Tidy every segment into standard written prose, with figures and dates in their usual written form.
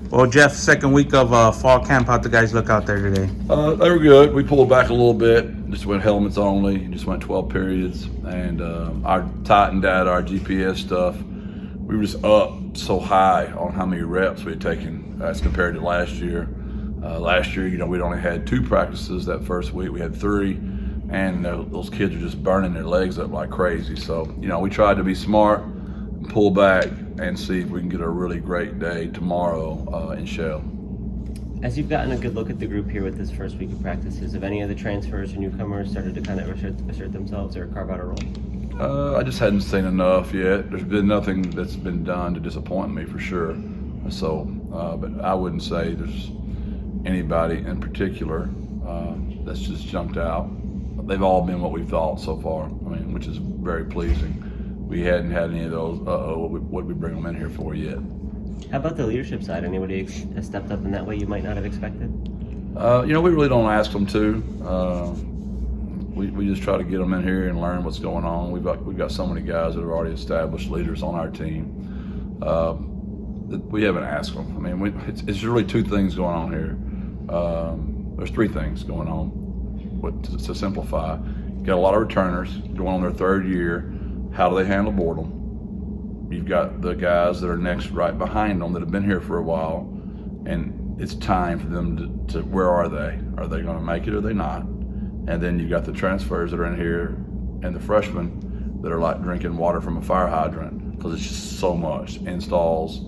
Well, Jeff, second week of fall camp. How'd the guys look out there today? They were good. We pulled back a little bit, just went helmets only, just went 12 periods, and our Titan data, our GPS stuff, we were just up so high on how many reps we had taken as compared to last year. Last year, we'd only had 2 practices that first week. We had 3, and those kids are just burning their legs up like crazy. So, we tried to be smart and pull back and see if we can get a really great day tomorrow in Shell. As you've gotten a good look at the group here with this first week of practices, have any of the transfers or newcomers started to kind of assert themselves or carve out a role? I just hadn't seen enough yet. There's been nothing that's been done to disappoint me for sure. So, but I wouldn't say there's anybody in particular that's just jumped out. They've all been what we thought so far, which is very pleasing. We hadn't had any of those, what we bring them in here for yet. How about the leadership side? Anybody has stepped up in that way you might not have expected? We really don't ask them to. We just try to get them in here and learn what's going on. We've got so many guys that are already established leaders on our team. We haven't asked them. It's really 2 things going on here. There's 3 things going on. To simplify, you got a lot of returners going on their 3rd year. How do they handle boredom? You've got the guys that are next right behind them that have been here for a while, and it's time for them to where are they? Are they going to make it or are they not? And then you've got the transfers that are in here and the freshmen that are like drinking water from a fire hydrant because it's just so much. Installs,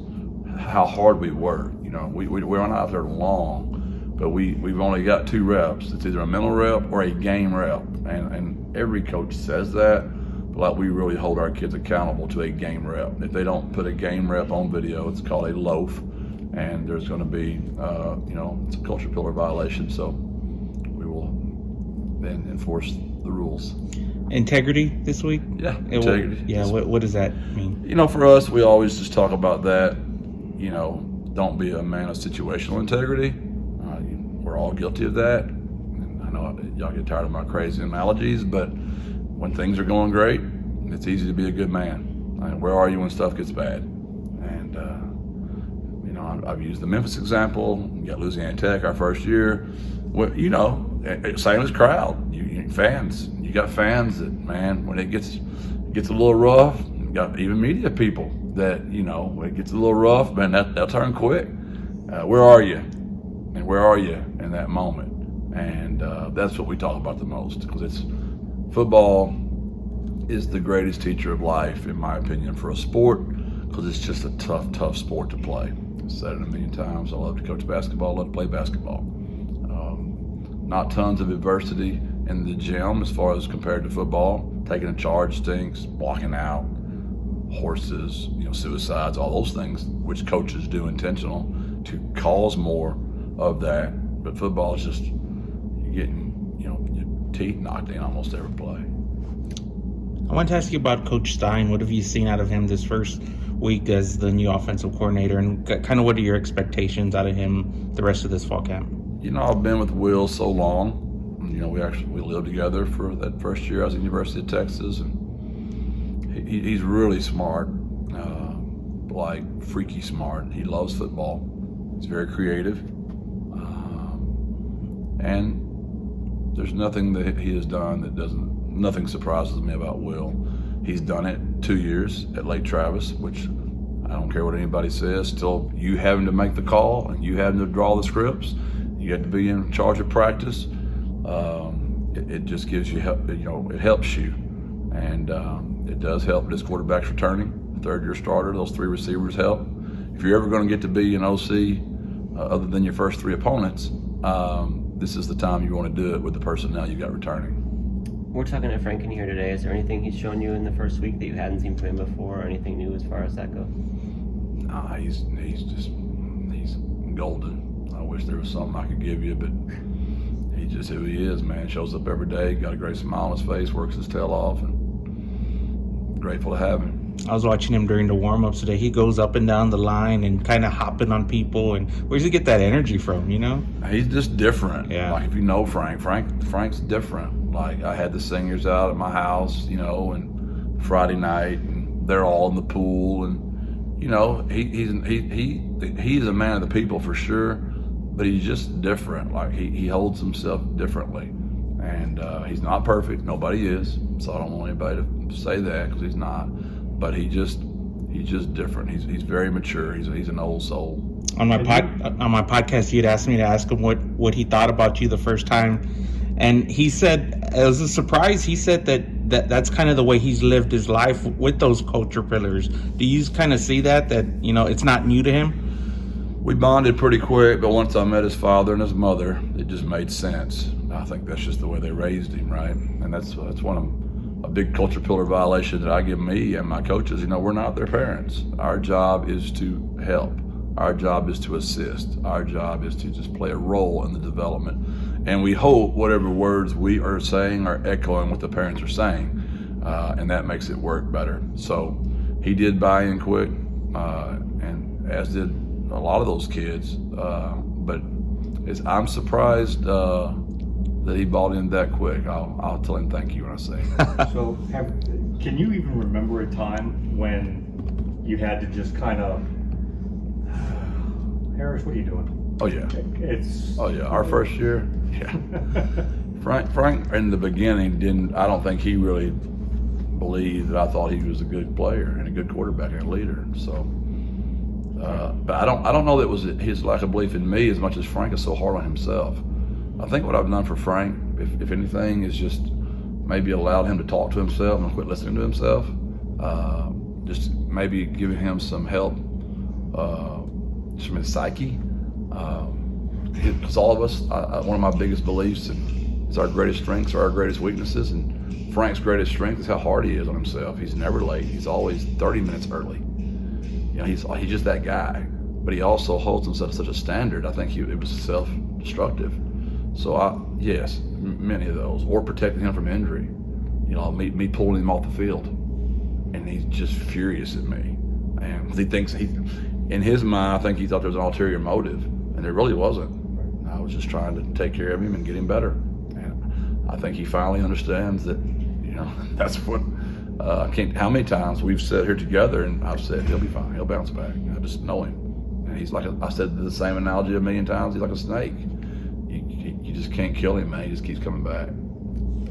how hard we work. We're not out there long, but we've only got 2 reps. It's either a mental rep or a game rep, and every coach says that. But we really hold our kids accountable to a game rep. If they don't put a game rep on video, it's called a loaf, and there's going to be, it's a culture pillar violation. So we will then enforce the rules. Integrity this week? Yeah, integrity. What does that mean? For us, we always just talk about that. Don't be a man of situational integrity. We're all guilty of that. I know y'all get tired of my crazy analogies, but when things are going great, it's easy to be a good man. Where are you when stuff gets bad? And I've used the Memphis example. You got Louisiana Tech our first year. Well, same as crowd. Fans. You got fans that, man, when it gets a little rough. You got even media people that when it gets a little rough, man, they'll turn quick. Where are you? And where are you in that moment? And that's what we talk about the most, because football is the greatest teacher of life, in my opinion, for a sport, because it's just a tough sport to play. I've said it a million times. I love to coach basketball. I love to play basketball. Not tons of adversity in the gym as far as compared to football. Taking a charge stinks, blocking out, horses, suicides, all those things, which coaches do intentional to cause more of that. But football is just getting, your teeth knocked in almost every play. I want to ask you about Coach Stein. What have you seen out of him this first week as the new offensive coordinator, and kind of what are your expectations out of him the rest of this fall camp? I've been with Will so long. We lived together for that first year. I was at the University of Texas, and he's really smart, freaky smart. He loves football. He's very creative, and there's nothing that he has done nothing surprises me about Will. He's done it 2 years at Lake Travis, which I don't care what anybody says. Still, you having to make the call and you having to draw the scripts. You have to be in charge of practice. It just gives you help. It helps you, and it does help. This quarterback's returning, 3rd-year starter. Those 3 receivers help. If you're ever going to get to be an OC, other than your first 3 opponents, this is the time you want to do it with the personnel you got returning. We're talking to Franken here today. Is there anything he's shown you in the first week that you hadn't seen from him before, or anything new as far as that goes? Nah, he's golden. I wish there was something I could give you, but he's just who he is, man. Shows up every day, got a great smile on his face, works his tail off, and grateful to have him. I was watching him during the warm-ups today. He goes up and down the line and kind of hopping on people. And where does he get that energy from, He's just different. Yeah. Like, if you know Frank's different. Like, I had the singers out at my house, and Friday night, and they're all in the pool, and, he's a man of the people for sure, but he's just different. Like he holds himself differently, and he's not perfect. Nobody is, so I don't want anybody to say that because he's not. But he's just different. He's very mature. He's an old soul. On my podcast, you'd asked me to ask him what he thought about you the first time, and he said, as a surprise, he said that's kind of the way he's lived his life with those culture pillars. Do you kind of see that it's not new to him? We bonded pretty quick, but once I met his father and his mother, it just made sense. I think that's just the way they raised him, right? And that's one of a big culture pillar violation that I give me and my coaches. We're not their parents. Our job is to help. Our job is to assist. Our job is to just play a role in the development. And we hope whatever words we are saying are echoing what the parents are saying, and that makes it work better. So he did buy in quick, and as did a lot of those kids. But I'm surprised that he bought in that quick. I'll tell him thank you when I say it. So can you even remember a time when you had to just kind of, Harris, what are you doing? Oh yeah. Oh yeah. Our first year. Yeah. Frank in the beginning I don't think he really believed that I thought he was a good player and a good quarterback and a leader. So, but I don't know that it was his lack of belief in me as much as Frank is so hard on himself. I think what I've done for Frank, if anything, is just maybe allowed him to talk to himself and quit listening to himself. Just maybe giving him some help from his psyche. Because all of us, one of my biggest beliefs is our greatest strengths are our greatest weaknesses, and Frank's greatest strength is how hard he is on himself. He's never late. He's always 30 minutes early. He's just that guy. But he also holds himself to such a standard. I think it was self-destructive. So yes, many of those, or protecting him from injury. Me pulling him off the field, and he's just furious at me. And he thinks in his mind, I think he thought there was an ulterior motive, and there really wasn't. I was just trying to take care of him and get him better. And I think he finally understands that, that's what, how many times we've sat here together and I've said, he'll be fine, he'll bounce back. I just know him. And he's like, I said the same analogy a million times, he's like a snake. You just can't kill him, man. He just keeps coming back.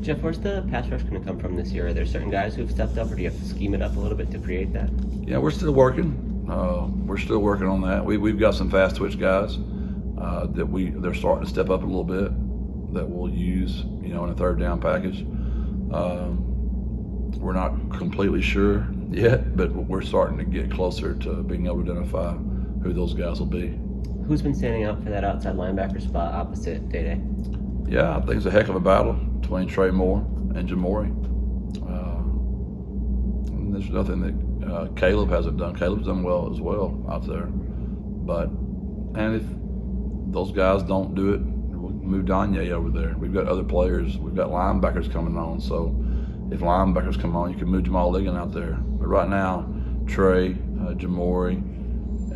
Jeff, where's the pass rush going to come from this year? Are there certain guys who've stepped up, or do you have to scheme it up a little bit to create that? Yeah, we're still working. We're still working on that. We've got some fast twitch guys they're starting to step up a little bit that we'll use, in a third down package. We're not completely sure yet, but we're starting to get closer to being able to identify who those guys will be. Who's been standing out for that outside linebacker spot opposite Day-Day? Yeah, I think it's a heck of a battle between Traylor and Jamori. And there's nothing that Caleb hasn't done. Caleb's done well as well out there. And if those guys don't do it, we'll move Danye over there. We've got other players. We've got linebackers coming on. So if linebackers come on, you can move Jamal Ligon out there. But right now, Trey, Jamori,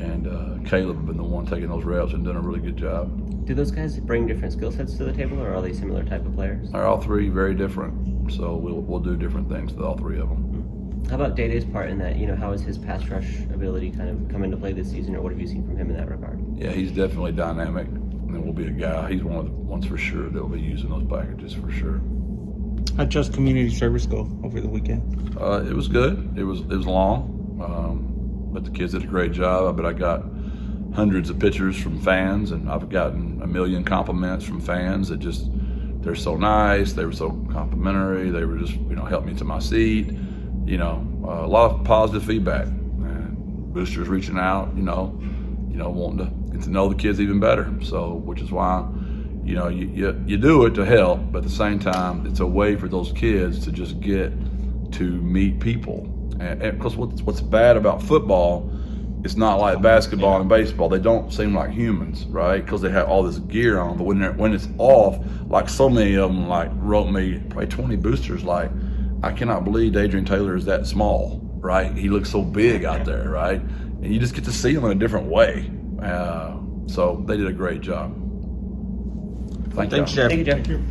and Caleb have been the one taking those reps and doing a really good job. Do those guys bring different skill sets to the table, or are they similar type of players? They're all three very different, so we'll do different things with all three of them. How about Day-Day's part in that? How has his pass rush ability kind of come into play this season, or what have you seen from him in that regard? Yeah, he's definitely dynamic, and will be a guy. He's one of the ones for sure that will be using those packages for sure. How'd just community service go over the weekend? It was good. It was long, but the kids did a great job. I got hundreds of pictures from fans, and I've gotten a million compliments from fans that they're so nice, they were so complimentary, they were just, helped me to my seat, a lot of positive feedback, and boosters reaching out, wanting to get to know the kids even better. So, which is why, you do it to help, but at the same time, it's a way for those kids to just get to meet people. And because what's bad about football, it's not like basketball and baseball. They don't seem like humans, right? Because they have all this gear on. But when it's off, like so many of them, wrote me probably 20 boosters. I cannot believe Adrian Taylor is that small, right? He looks so big out there, right? And you just get to see him in a different way. So they did a great job. Thanks, Jeff. Thank you, Jeff. Thank you.